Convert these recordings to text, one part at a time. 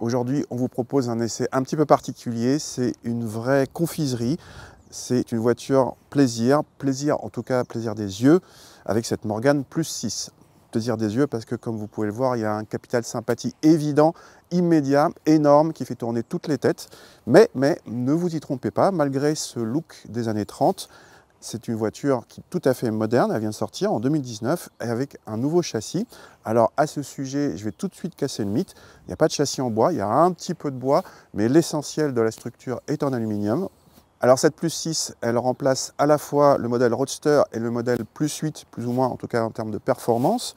Aujourd'hui, on vous propose un essai un petit peu particulier. C'est une vraie confiserie. C'est une voiture plaisir, en tout cas plaisir des yeux, avec cette Morgane Plus 6. Plaisir des yeux parce que, comme vous pouvez le voir, il y a un capital sympathie évident, immédiat, énorme, qui fait tourner toutes les têtes. Mais ne vous y trompez pas, malgré ce look des années 30, c'est une voiture qui est tout à fait moderne. Elle vient de sortir en 2019 avec un nouveau châssis. Alors à ce sujet, je vais tout de suite casser le mythe. Il n'y a pas de châssis en bois, il y a un petit peu de bois, mais l'essentiel de la structure est en aluminium. Alors cette Plus 6, elle remplace à la fois le modèle Roadster et le modèle Plus 8, plus ou moins en tout cas en termes de performance.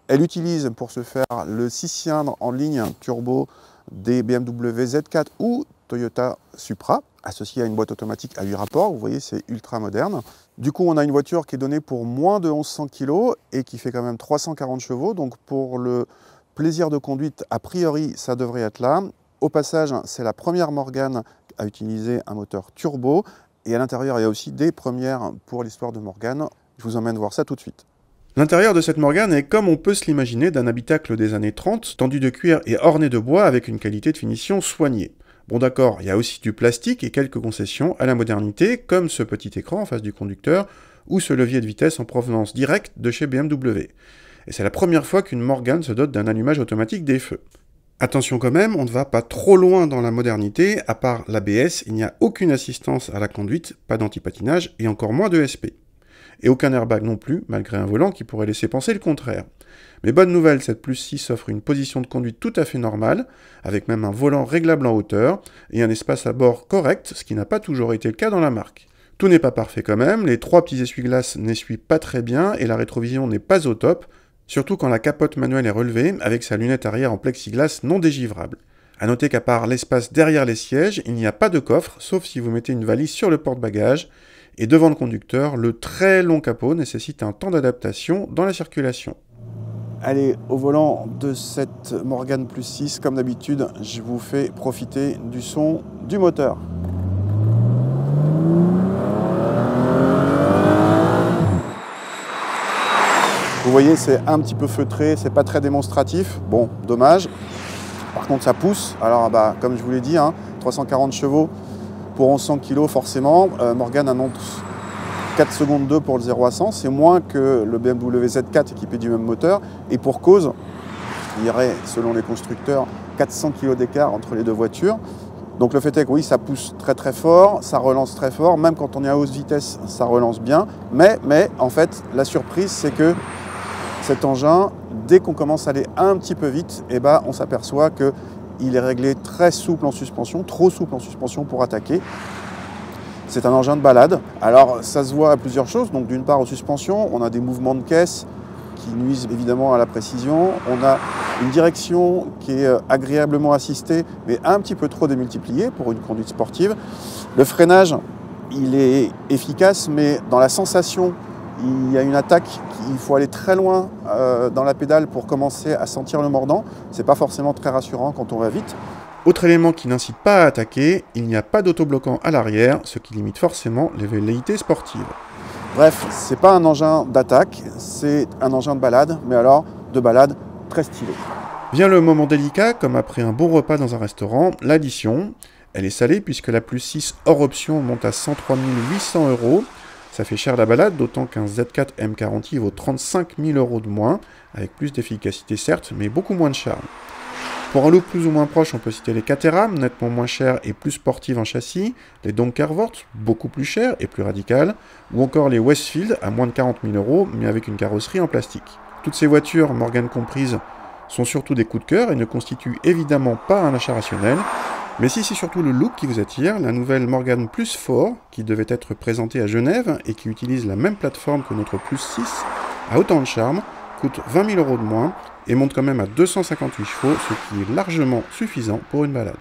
Elle utilise pour ce faire le 6 cylindres en ligne turbo des BMW Z4 ou Toyota Supra, associé à une boîte automatique à 8 rapports. Vous voyez, c'est ultra moderne. Du coup, on a une voiture qui est donnée pour moins de 1100 kg et qui fait quand même 340 chevaux. Donc pour le plaisir de conduite, a priori, ça devrait être là. Au passage, c'est la première Morgane à utiliser un moteur turbo. Et à l'intérieur, il y a aussi des premières pour l'histoire de Morgane. Je vous emmène voir ça tout de suite. L'intérieur de cette Morgane est, comme on peut se l'imaginer, d'un habitacle des années 30, tendu de cuir et orné de bois avec une qualité de finition soignée. Bon d'accord, il y a aussi du plastique et quelques concessions à la modernité, comme ce petit écran en face du conducteur, ou ce levier de vitesse en provenance directe de chez BMW. Et c'est la première fois qu'une Morgane se dote d'un allumage automatique des feux. Attention quand même, on ne va pas trop loin dans la modernité, à part l'ABS, il n'y a aucune assistance à la conduite, pas d'antipatinage et encore moins de SP. Et aucun airbag non plus, malgré un volant qui pourrait laisser penser le contraire. Mais bonne nouvelle, cette Plus 6 offre une position de conduite tout à fait normale, avec même un volant réglable en hauteur, et un espace à bord correct, ce qui n'a pas toujours été le cas dans la marque. Tout n'est pas parfait quand même, les 3 petits essuie-glaces n'essuient pas très bien, et la rétrovision n'est pas au top, surtout quand la capote manuelle est relevée, avec sa lunette arrière en plexiglas non dégivrable. A noter qu'à part l'espace derrière les sièges, il n'y a pas de coffre, sauf si vous mettez une valise sur le porte-bagages, et devant le conducteur, le très long capot nécessite un temps d'adaptation dans la circulation. Allez, au volant de cette Morgane Plus 6, comme d'habitude, je vous fais profiter du son du moteur. Vous voyez, c'est un petit peu feutré, c'est pas très démonstratif. Bon, dommage. Par contre, ça pousse. Alors, comme je vous l'ai dit, 340 chevaux pour 1100 kg forcément. Morgane annonce 4 secondes 2 pour le 0 à 100. C'est moins que le BMW Z4 équipé du même moteur. Et pour cause, il y aurait, selon les constructeurs, 400 kg d'écart entre les deux voitures. Donc le fait est que oui, ça pousse très très fort, ça relance très fort. Même quand on est à haute vitesse, ça relance bien. Mais en fait, la surprise, c'est que cet engin, dès qu'on commence à aller un petit peu vite, on s'aperçoit qu'il est réglé très souple en suspension, trop souple en suspension pour attaquer. C'est un engin de balade. Alors ça se voit à plusieurs choses. Donc d'une part aux suspensions, on a des mouvements de caisse qui nuisent évidemment à la précision. On a une direction qui est agréablement assistée, mais un petit peu trop démultipliée pour une conduite sportive. Le freinage, il est efficace, mais dans la sensation, il y a une attaque, il faut aller très loin dans la pédale pour commencer à sentir le mordant. C'est pas forcément très rassurant quand on va vite. Autre élément qui n'incite pas à attaquer, il n'y a pas d'autobloquant à l'arrière, ce qui limite forcément les velléités sportives. Bref, c'est pas un engin d'attaque, c'est un engin de balade, mais alors de balade très stylé. Vient le moment délicat, comme après un bon repas dans un restaurant, l'addition. Elle est salée puisque la Plus 6 hors option monte à 103 800 €. Ça fait cher la balade, d'autant qu'un Z4 M40i vaut 35 000 € de moins, avec plus d'efficacité certes, mais beaucoup moins de charme. Pour un look plus ou moins proche, on peut citer les Caterham, nettement moins chères et plus sportives en châssis, les Donkervoort, beaucoup plus chères et plus radicales, ou encore les Westfield à moins de 40 000 €, mais avec une carrosserie en plastique. Toutes ces voitures, Morgane comprises, sont surtout des coups de cœur et ne constituent évidemment pas un achat rationnel. Mais si c'est surtout le look qui vous attire, la nouvelle Morgane Plus 4, qui devait être présentée à Genève et qui utilise la même plateforme que notre Plus 6, a autant de charme, coûte 20 000 € de moins et monte quand même à 258 chevaux, ce qui est largement suffisant pour une balade.